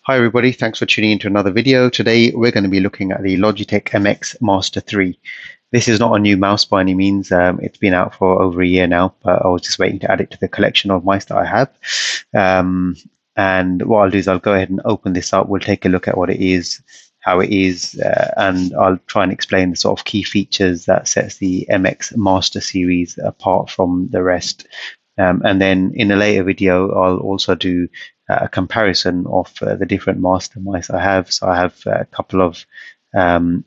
Hi everybody, thanks for tuning into another video. Today we're going to be looking at the Logitech MX Master 3. This is not a new mouse by any means. It's been out for over a year now, but I was just waiting to add it to the collection of mice that I have. And what I'll do is I'll go ahead and open this up. We'll take a look at what it is, how it is, and I'll try and explain the sort of key features that sets the MX Master series apart from the rest. And then in a later video, I'll also do a comparison of the different master mice I have. So I have a couple of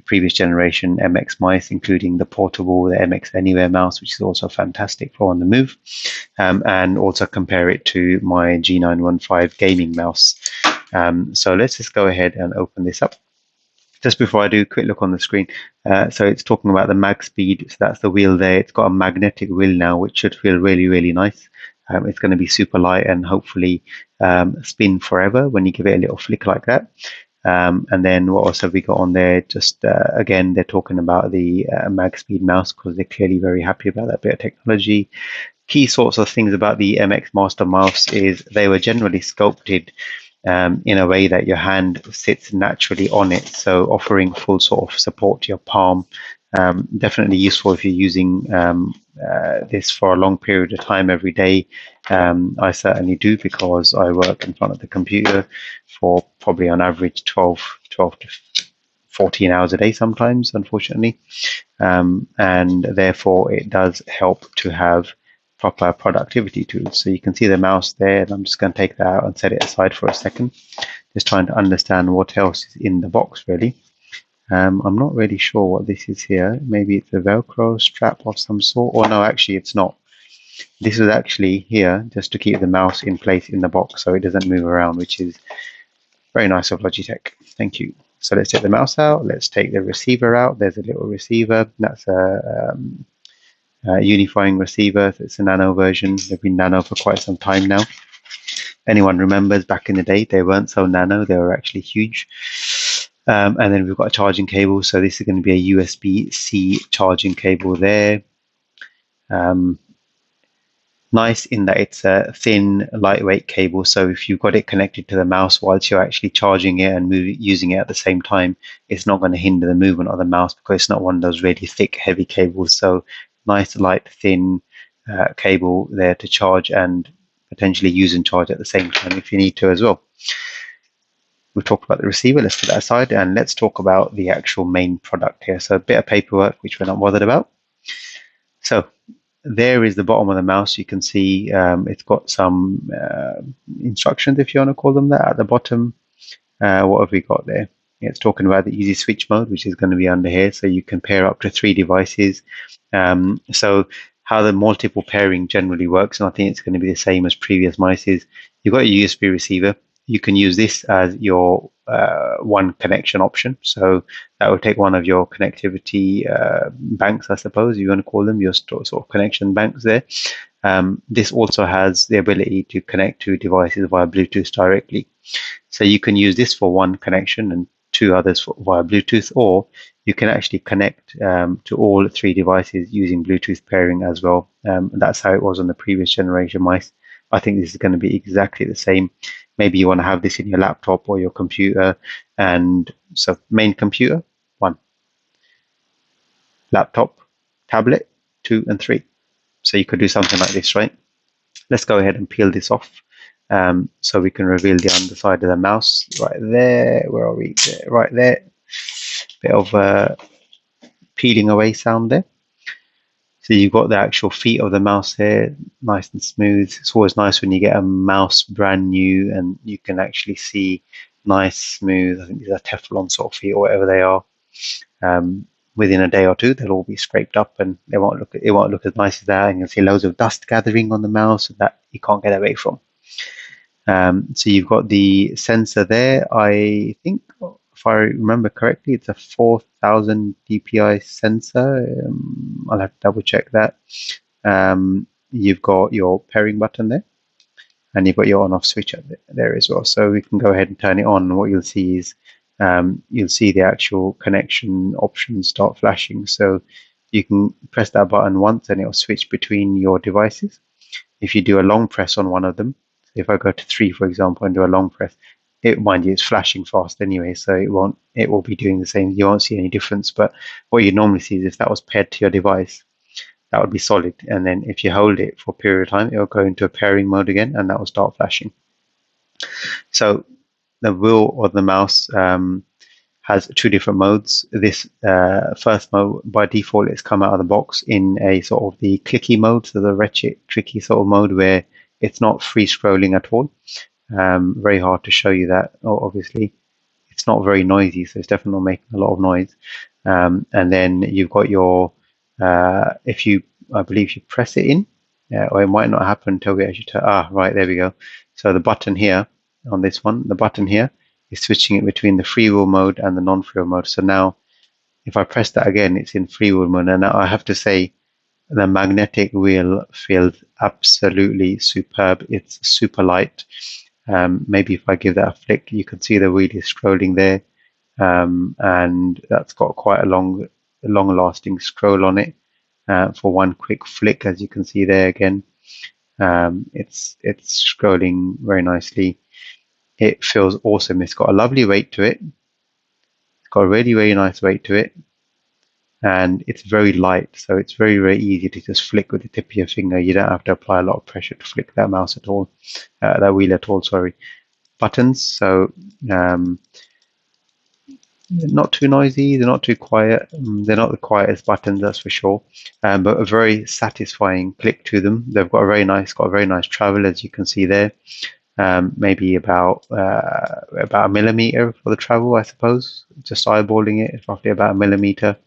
previous generation MX mice, including the portable, the MX Anywhere mouse, which is also fantastic for on the move, and also compare it to my G915 Gaming mouse. So let's just go ahead and open this up. Just before I do, quick look on the screen. So it's talking about the mag speed. So that's the wheel there. It's got a magnetic wheel now, which should feel really, really nice. It's going to be super light and hopefully spin forever when you give it a little flick like that. And then what else have we got on there? Just again, they're talking about the mag speed mouse because they're clearly very happy about that bit of technology. Key sorts of things about the MX Master mouse is they were generally sculpted in a way that your hand sits naturally on it, so offering full sort of support to your palm. Definitely useful if you're using this for a long period of time every day. I certainly do because I work in front of the computer for probably on average 12 to 14 hours a day sometimes, unfortunately. And therefore it does help to have proper productivity tools. So you can see the mouse there, and I'm just going to take that out and set it aside for a second, just trying to understand what else is in the box really. I'm not really sure what this is here. Maybe it's a Velcro strap of some sort, or no, actually it's not. This is actually here just to keep the mouse in place in the box so it doesn't move around, which is very nice of Logitech. Thank you. So let's take the mouse out. Let's take the receiver out. There's a little receiver. That's a unifying receiver. It's a nano version. They've been nano for quite some time now. Anyone remembers back in the day, they weren't so nano, they were actually huge. And then we've got a charging cable. So this is going to be a USB-C charging cable there. Nice in that it's a thin, lightweight cable. So if you've got it connected to the mouse whilst you're actually charging it and using it at the same time, it's not going to hinder the movement of the mouse because it's not one of those really thick, heavy cables. So nice, light, thin cable there to charge and potentially use and charge at the same time if you need to as well. We've talked about the receiver. Let's put that aside and let's talk about the actual main product here. So a bit of paperwork, which we're not bothered about. So there is the bottom of the mouse. You can see it's got some instructions, if you want to call them that, at the bottom. What have we got there? It's talking about the easy switch mode, which is going to be under here. So you can pair up to 3 devices. So how the multiple pairing generally works, and I think it's going to be the same as previous mice, is you've got a USB receiver. You can use this as your one connection option. So that will take one of your connectivity banks, I suppose you want to call them, your sort of connection banks there. This also has the ability to connect to devices via Bluetooth directly. So you can use this for one connection and 2 others via Bluetooth, or you can actually connect to all 3 devices using Bluetooth pairing as well. That's how it was on the previous generation mice. I think this is going to be exactly the same. Maybe you want to have this in your laptop or your computer. And so main computer, 1. Laptop, tablet, 2 and 3. So you could do something like this, right? Let's go ahead and peel this off. So we can reveal the underside of the mouse right there. Where are we? Right there. Bit of peeling away sound there. So you've got the actual feet of the mouse here, nice and smooth. It's always nice when you get a mouse brand new and you can actually see nice, smooth. I think these are Teflon sort of feet or whatever they are. Within a day or 2, they'll all be scraped up and it won't look as nice as that. And you'll see loads of dust gathering on the mouse that you can't get away from. So you've got the sensor there. I think, if I remember correctly, it's a 4000 dpi sensor. I'll have to double check that. You've got your pairing button there, and you've got your on-off switch there as well. So we can go ahead and turn it on. And what you'll see is you'll see the actual connection options start flashing. So you can press that button once, and it'll switch between your devices. If you do a long press on one of them, if I go to 3, for example, and do a long press, It, mind you, it's flashing fast anyway, so it will be doing the same. You won't see any difference. But what you normally see is if that was paired to your device, that would be solid. And then if you hold it for a period of time, it will go into a pairing mode again, and that will start flashing. So the wheel or the mouse has two different modes. This first mode, by default, it's come out of the box in a sort of the clicky mode, so the wretched, tricky sort of mode where it's not free scrolling at all. Very hard to show you that. Obviously, it's not very noisy, so it's definitely not making a lot of noise. And then you've got your, if you, I believe you press it in, or it might not happen until we actually turn, right, there we go. So the button here on this one, the button here is switching it between the freewheel mode and the non-freewheel mode. So now if I press that again, it's in freewheel mode. And now I have to say the magnetic wheel feels absolutely superb. It's super light. Maybe if I give that a flick, you can see the wheel is scrolling there. And that's got quite a long lasting scroll on it for one quick flick, as you can see there again. It's scrolling very nicely. It feels awesome. It's got a lovely weight to it. It's got a really, really nice weight to it. And it's very light, so it's very, very easy to just flick with the tip of your finger. You don't have to apply a lot of pressure to flick that mouse at all, that wheel at all, sorry. Buttons, so not too noisy, they're not too quiet. They're not the quietest buttons, that's for sure, but a very satisfying click to them. They've got a very nice travel, as you can see there. Maybe about a millimeter for the travel, I suppose. Just eyeballing it, it's roughly about a millimeter.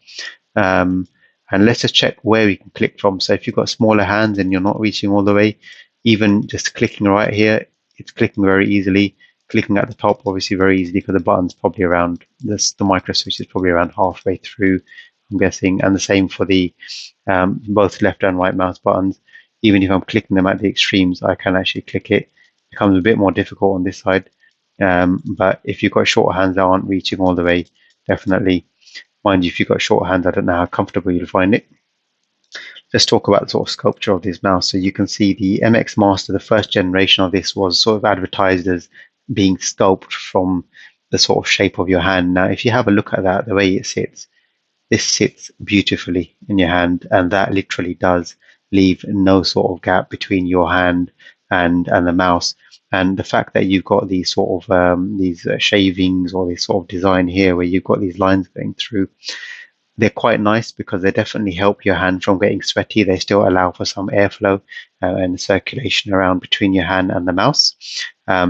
And let's just check where we can click from. So if you've got smaller hands and you're not reaching all the way, even just clicking right here, it's clicking very easily. Clicking at the top, obviously very easily, because the button's probably around this. The micro switch is probably around halfway through, I'm guessing. And the same for the both left and right mouse buttons. Even if I'm clicking them at the extremes, I can actually click it. It becomes a bit more difficult on this side. But if you've got short hands that aren't reaching all the way, definitely. Mind you, if you've got short hands, I don't know how comfortable you'll find it. Let's talk about the sort of sculpture of this mouse. So you can see the MX Master, the first generation of this, was sort of advertised as being sculpted from the sort of shape of your hand. Now, if you have a look at that, the way it sits, this sits beautifully in your hand, and that literally does leave no sort of gap between your hand and the mouse. And the fact that you've got these sort of these shavings or this sort of design here where you've got these lines going through, they're quite nice because they definitely help your hand from getting sweaty. They still allow for some airflow and circulation around between your hand and the mouse.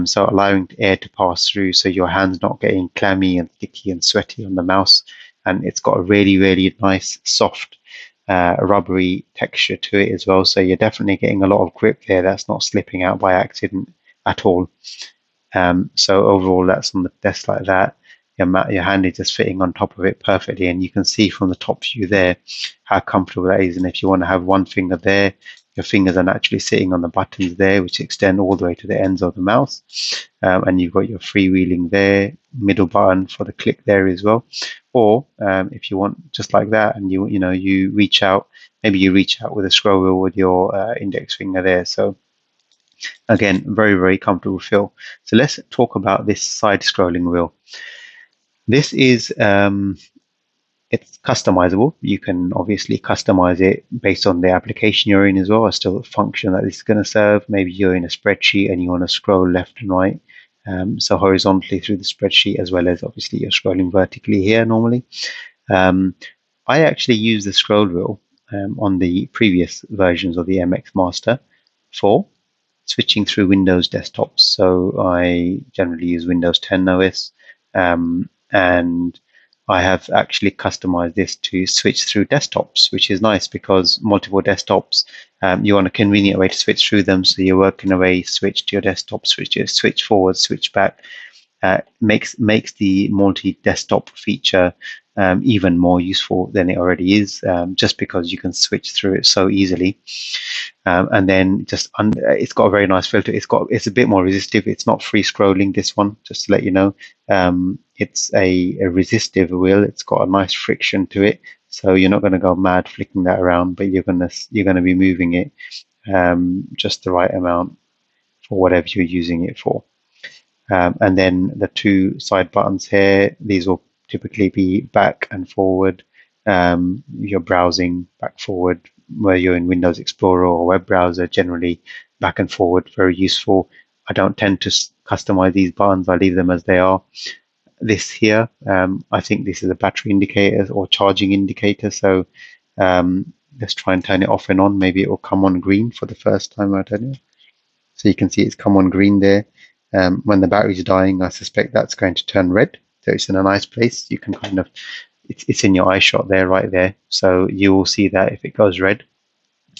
So allowing air to pass through so your hand's not getting clammy and sticky and sweaty on the mouse. And it's got a really, really nice, soft, rubbery texture to it as well. So you're definitely getting a lot of grip there. That's not slipping out by accident at all. So overall, that's on the desk like that. Your hand is just fitting on top of it perfectly, and you can see from the top view there how comfortable that is. And if you want to have one finger there, your fingers are naturally sitting on the buttons there, which extend all the way to the ends of the mouse. And you've got your freewheeling there, middle button for the click there as well. Or if you want just like that, and you reach out, maybe you reach out with a scroll wheel with your index finger there. So again, very, very comfortable feel. So let's talk about this side scrolling wheel. This is, it's customizable. You can obviously customize it based on the application you're in as well, as to the function that this is going to serve. Maybe you're in a spreadsheet and you want to scroll left and right, so horizontally through the spreadsheet, as well as obviously you're scrolling vertically here normally. I actually use the scroll wheel on the previous versions of the MX Master for switching through Windows desktops. So I generally use Windows 10 OS. And I have actually customized this to switch through desktops, which is nice because multiple desktops, you want a convenient way to switch through them. So you're working away, switch to your desktop, switch forward, switch back. Makes the multi-desktop feature even more useful than it already is, just because you can switch through it so easily. And then it's got a very nice filter. It's a bit more resistive. It's not free scrolling, this one, just to let you know. It's a resistive wheel. It's got a nice friction to it, so you're not going to go mad flicking that around, but you're going to be moving it just the right amount for whatever you're using it for. And then the two side buttons here, these will typically be back and forward. You're browsing back forward, where you're in Windows Explorer or web browser, generally back and forward, very useful. I don't tend to customize these buttons. I leave them as they are. This here, I think this is a battery indicator or charging indicator. So let's try and turn it off and on. Maybe it will come on green for the first time. I don't know. So you can see it's come on green there. When the battery's dying, I suspect that's going to turn red. So it's in a nice place. You can kind of, it's in your eye shot there, right there. So you will see that if it goes red,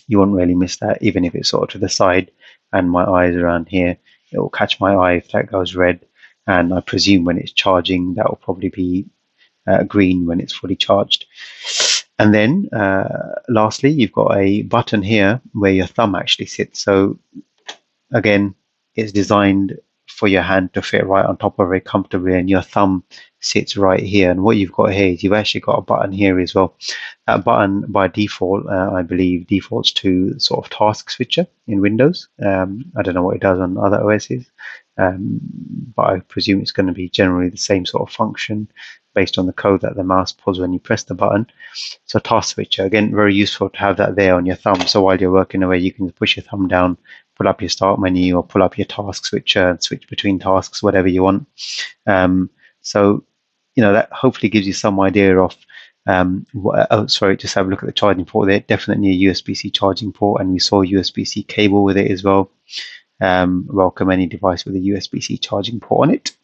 you won't really miss that, even if it's sort of to the side and my eye is around here. It will catch my eye if that goes red. And I presume when it's charging, that will probably be green when it's fully charged. And then lastly, you've got a button here where your thumb actually sits. So again, it's designed for your hand to fit right on top of it very comfortably, and your thumb sits right here. And what you've got here is you've actually got a button here as well. That button by default, I believe, defaults to sort of task switcher in Windows. I don't know what it does on other OSs, but I presume it's going to be generally the same sort of function based on the code that the mouse pulls when you press the button. So task switcher, again, very useful to have that there on your thumb. So while you're working away, you can push your thumb down, pull up your start menu, or pull up your task switcher and switch between tasks, whatever you want. So, you know, that hopefully gives you some idea of, just have a look at the charging port there. Definitely a USB-C charging port, and we saw USB-C cable with it as well. Welcome any device with a USB-C charging port on it.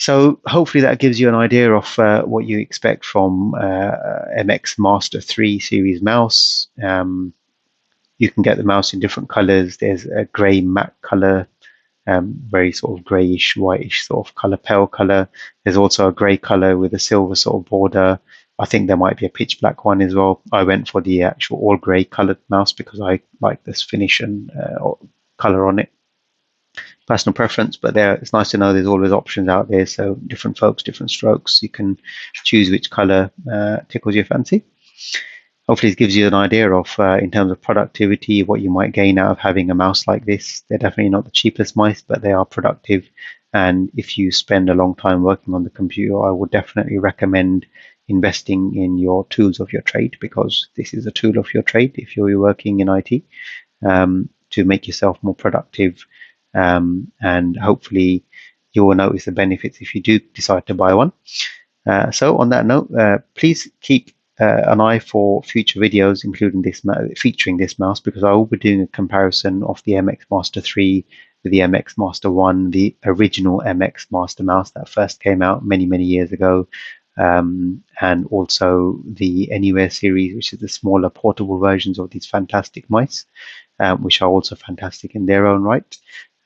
So hopefully that gives you an idea of what you expect from MX Master 3 series mouse. You can get the mouse in different colors. There's a gray matte color, very sort of grayish, whitish sort of color, pale color. There's also a gray color with a silver sort of border. I think there might be a pitch black one as well. I went for the actual all gray colored mouse because I like this finish and color on it. Personal preference, but it's nice to know there's always options out there. So different folks, different strokes. You can choose which color tickles your fancy. Hopefully it gives you an idea of, in terms of productivity, what you might gain out of having a mouse like this. They're definitely not the cheapest mice, but they are productive. And if you spend a long time working on the computer, I would definitely recommend investing in your tools of your trade, because this is a tool of your trade if you're working in IT, to make yourself more productive. And hopefully you will notice the benefits if you do decide to buy one. So on that note, please keep an eye for future videos, including this featuring this mouse, because I will be doing a comparison of the MX Master 3 with the MX Master 1, the original MX Master mouse that first came out many, many years ago, and also the Anywhere series, which is the smaller portable versions of these fantastic mice, which are also fantastic in their own right.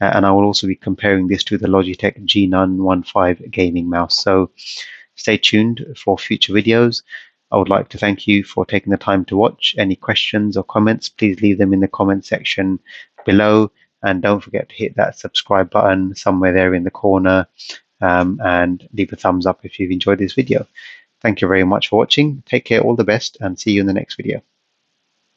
And I will also be comparing this to the Logitech G915 Gaming mouse. So stay tuned for future videos. I would like to thank you for taking the time to watch. Any questions or comments, please leave them in the comment section below. And don't forget to hit that subscribe button somewhere there in the corner, and leave a thumbs up if you've enjoyed this video. Thank you very much for watching. Take care, all the best, and see you in the next video.